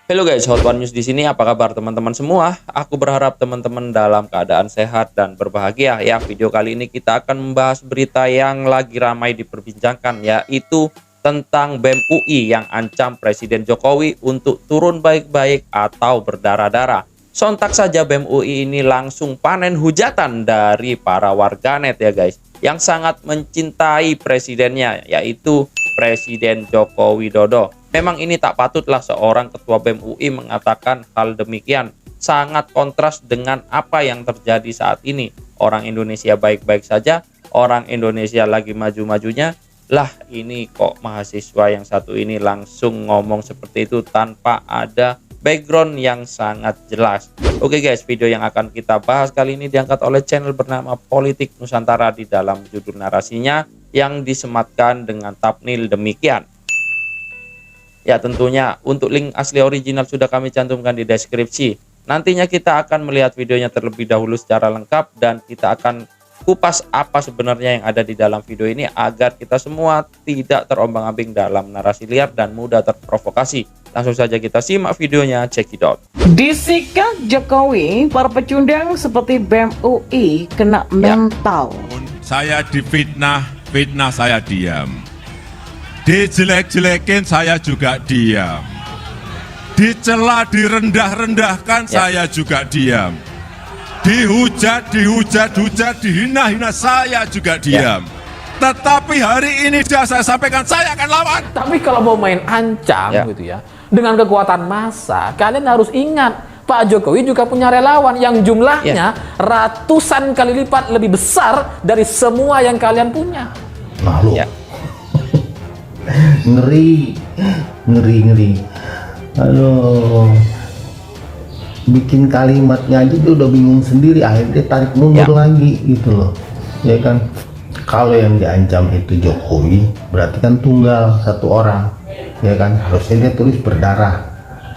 Halo guys, Hot One News di sini. Apa kabar teman-teman semua? Aku berharap teman-teman dalam keadaan sehat dan berbahagia ya. Video kali ini kita akan membahas berita yang lagi ramai diperbincangkan, yaitu tentang BEM UI yang ancam Presiden Jokowi untuk turun baik-baik atau berdarah-darah. Sontak saja BEM UI ini langsung panen hujatan dari para warganet ya guys, yang sangat mencintai presidennya, yaitu Presiden Joko Widodo. Memang ini tak patutlah seorang ketua BEM UI mengatakan hal demikian. Sangat kontras dengan apa yang terjadi saat ini. Orang Indonesia baik-baik saja, orang Indonesia lagi maju-majunya. Lah ini kok mahasiswa yang satu ini langsung ngomong seperti itu tanpa ada background yang sangat jelas. Oke guys, video yang akan kita bahas kali ini diangkat oleh channel bernama Politik Nusantara. Di dalam judul narasinya yang disematkan dengan thumbnail demikian. Ya tentunya untuk link asli original sudah kami cantumkan di deskripsi. Nantinya kita akan melihat videonya terlebih dahulu secara lengkap dan kita akan kupas apa sebenarnya yang ada di dalam video ini agar kita semua tidak terombang-ambing dalam narasi liar dan mudah terprovokasi. Langsung saja kita simak videonya, check it out. Disikat Jokowi, para pecundang seperti BEM UI kena mental. Saya difitnah, fitnah saya diam. Dijelek-jelekin saya juga diam. Dicela, direndah-rendahkan saya juga diam. Dihujat, dihina saya juga diam. Tetapi hari ini sudah saya sampaikan, saya akan lawan. Tapi kalau mau main ancam gitu ya, dengan kekuatan massa, kalian harus ingat Pak Jokowi juga punya relawan yang jumlahnya ratusan kali lipat lebih besar dari semua yang kalian punya. Malu. ngeri. Aduh, bikin kalimatnya aja dia udah bingung sendiri, akhirnya dia tarik mundur lagi gitu loh, ya kan. Kalau yang diancam itu Jokowi, berarti kan tunggal satu orang, ya kan. Harusnya dia tulis berdarah,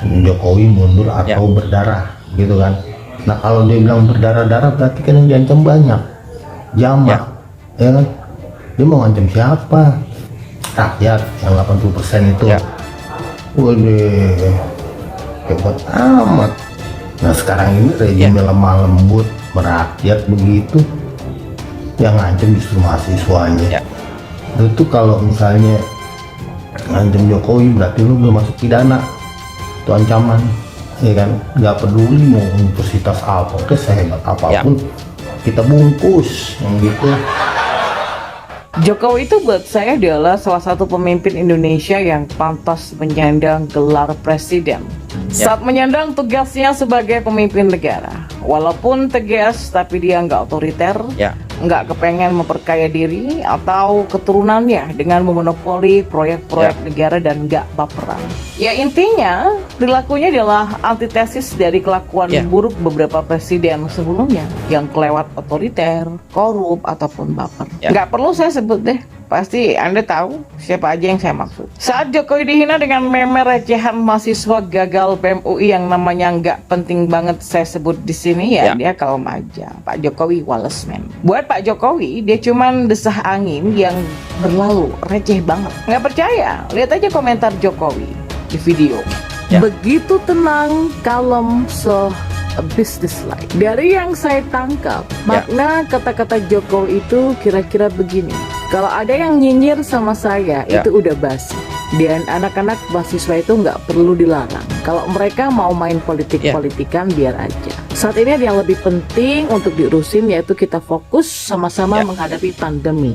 Jokowi mundur atau berdarah gitu kan. Nah kalau dia bilang berdarah-darah, berarti kan yang diancam banyak, jamak, ya kan. Dia mau ngancam siapa? Rakyat yang 80% itu. Waduh, hebat amat. Nah sekarang ini rejimnya lemah lembut, merakyat begitu, yang ngancam justru mahasiswanya. Itu kalau misalnya ngancam Jokowi berarti lu udah masuk pidana, itu ancaman, ya kan. Nggak peduli mau universitas apa, sehebat apapun kita bungkus yang gitu. Jokowi itu buat saya adalah salah satu pemimpin Indonesia yang pantas menyandang gelar presiden. Saat menyandang tugasnya sebagai pemimpin negara, walaupun tegas tapi dia nggak otoriter, nggak kepengen memperkaya diri atau keturunannya dengan memonopoli proyek-proyek negara dan nggak baperan. Ya intinya perilakunya adalah antitesis dari kelakuan buruk beberapa presiden sebelumnya yang kelewat otoriter, korup ataupun baper. Nggak perlu saya sebut deh. Pasti Anda tahu siapa aja yang saya maksud. Saat Jokowi dihina dengan meme recehan mahasiswa gagal BEM UI yang namanya nggak penting banget saya sebut di sini dia kalem aja. Pak Jokowi Wallace man. Buat Pak Jokowi dia cuman desah angin yang berlalu, receh banget. Nggak percaya? Lihat aja komentar Jokowi di video. Begitu tenang, kalem, so business-like. Dari yang saya tangkap, makna kata-kata Jokowi itu kira-kira begini. Kalau ada yang nyinyir sama saya, itu udah basi. Dan anak-anak mahasiswa itu nggak perlu dilarang. Kalau mereka mau main politik-politikan, biar aja. Saat ini ada yang lebih penting untuk diurusin, yaitu kita fokus sama-sama menghadapi pandemi.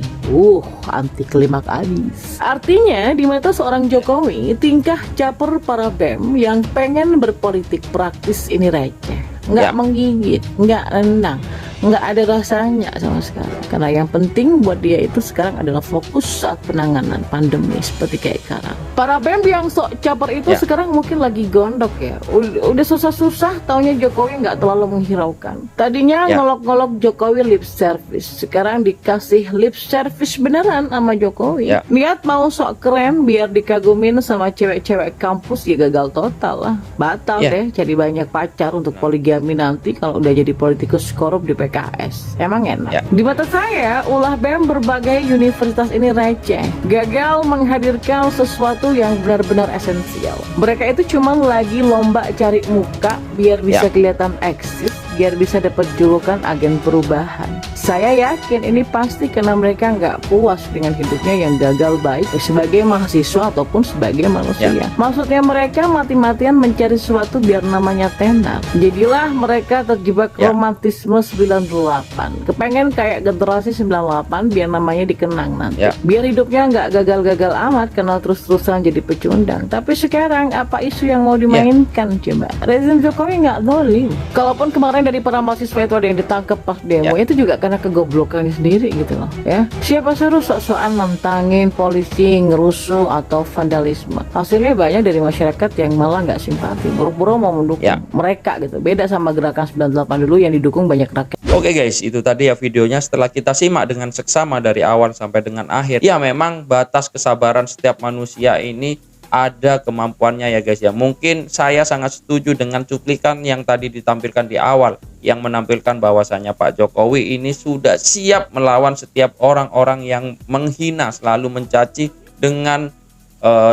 Anti klimaks abis. Artinya, di mata seorang Jokowi, tingkah caper para BEM yang pengen berpolitik praktis ini receh. Nggak menggigit, nggak nendang, nggak ada rasanya sama sekali. Karena yang penting buat dia itu sekarang adalah fokus saat penanganan pandemi seperti kayak sekarang. Para BEM yang sok caper itu sekarang mungkin lagi gondok ya. Udah susah-susah taunya Jokowi nggak terlalu menghiraukan. Tadinya ngolok-ngolok Jokowi lip service, sekarang dikasih lip service beneran sama Jokowi. Niat mau sok keren biar dikagumin sama cewek-cewek kampus, ya gagal total lah. Batal deh jadi banyak pacar untuk poligami nanti kalau udah jadi politikus korup di PKS. Emang enak. Ya. Di mata saya, ulah BEM berbagai universitas ini receh, gagal menghadirkan sesuatu yang benar-benar esensial. Mereka itu cuma lagi lomba cari muka biar bisa kelihatan eksis, biar bisa dapat julukan agen perubahan. Saya yakin ini pasti karena mereka nggak puas dengan hidupnya yang gagal baik sebagai mahasiswa ataupun sebagai manusia. Maksudnya mereka mati-matian mencari sesuatu biar namanya tenar. Jadilah mereka terjebak romantisme 98. Kepengen kayak generasi 98 biar namanya dikenang nanti. Biar hidupnya nggak gagal-gagal amat kenal terus-terusan jadi pecundang. Tapi sekarang apa isu yang mau dimainkan coba? Rezim Jokowi nggak dolim. Kalaupun kemarin dari para mahasiswa itu ada yang ditangkap pas demo, itu juga karena kegoblokannya sendiri gitu loh ya. Siapa suruh sok-sokan nantangin polisi, ngerusuh atau vandalisme. Hasilnya banyak dari masyarakat yang malah nggak simpati, buru-buru mau mendukung mereka gitu. Beda sama gerakan 98 dulu yang didukung banyak rakyat. Oke guys, itu tadi ya videonya. Setelah kita simak dengan seksama dari awal sampai dengan akhir, ya memang batas kesabaran setiap manusia ini ada kemampuannya ya guys ya. Mungkin saya sangat setuju dengan cuplikan yang tadi ditampilkan di awal, yang menampilkan bahwasanya Pak Jokowi ini sudah siap melawan setiap orang-orang yang menghina, selalu mencaci dengan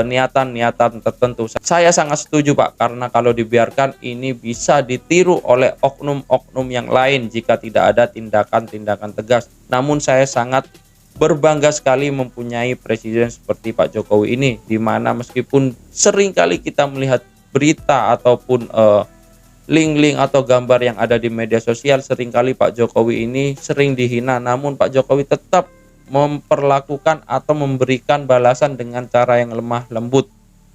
niatan-niatan tertentu. Saya sangat setuju Pak, karena kalau dibiarkan ini bisa ditiru oleh oknum-oknum yang lain jika tidak ada tindakan-tindakan tegas. Namun saya sangat berbangga sekali mempunyai presiden seperti Pak Jokowi ini, di mana meskipun seringkali kita melihat berita ataupun link-link atau gambar yang ada di media sosial, seringkali Pak Jokowi ini sering dihina, namun Pak Jokowi tetap memperlakukan atau memberikan balasan dengan cara yang lemah lembut.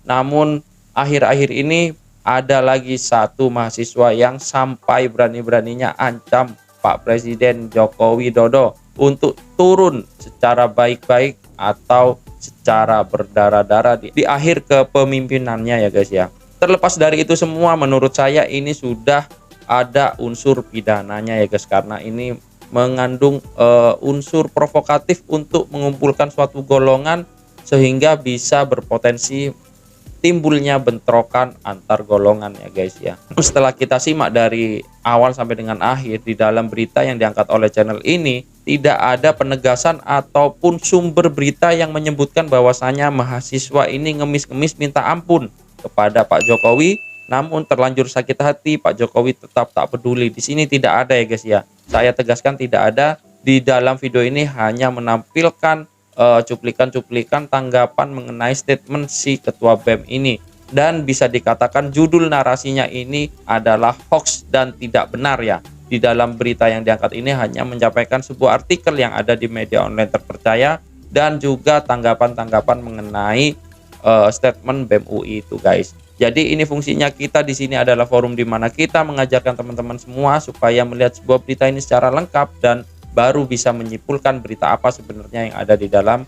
Namun akhir-akhir ini ada lagi satu mahasiswa yang sampai berani-beraninya ancam Pak Presiden Joko Widodo untuk turun secara baik-baik atau secara berdarah-darah di akhir kepemimpinannya ya guys ya. Terlepas dari itu semua, menurut saya ini sudah ada unsur pidananya ya guys, karena ini mengandung unsur provokatif untuk mengumpulkan suatu golongan sehingga bisa berpotensi timbulnya bentrokan antar golongan ya guys ya. Setelah kita simak dari awal sampai dengan akhir di dalam berita yang diangkat oleh channel ini, tidak ada penegasan ataupun sumber berita yang menyebutkan bahwasanya mahasiswa ini ngemis-ngemis minta ampun kepada Pak Jokowi. Namun terlanjur sakit hati, Pak Jokowi tetap tak peduli. Di sini tidak ada ya guys ya. Saya tegaskan tidak ada. Di dalam video ini hanya menampilkan cuplikan-cuplikan tanggapan mengenai statement si ketua BEM ini, dan bisa dikatakan judul narasinya ini adalah hoax dan tidak benar ya. Di dalam berita yang diangkat ini hanya menyampaikan sebuah artikel yang ada di media online terpercaya dan juga tanggapan-tanggapan mengenai statement BEM UI itu guys. Jadi ini fungsinya kita di sini adalah forum di mana kita mengajarkan teman-teman semua supaya melihat sebuah berita ini secara lengkap dan baru bisa menyimpulkan berita apa sebenarnya yang ada di dalam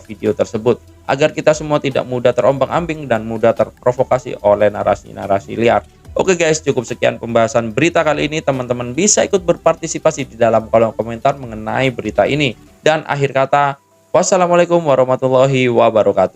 video tersebut, agar kita semua tidak mudah terombang-ambing dan mudah terprovokasi oleh narasi-narasi liar. Oke guys, cukup sekian pembahasan berita kali ini. Teman-teman bisa ikut berpartisipasi di dalam kolom komentar mengenai berita ini. Dan akhir kata, wassalamualaikum warahmatullahi wabarakatuh.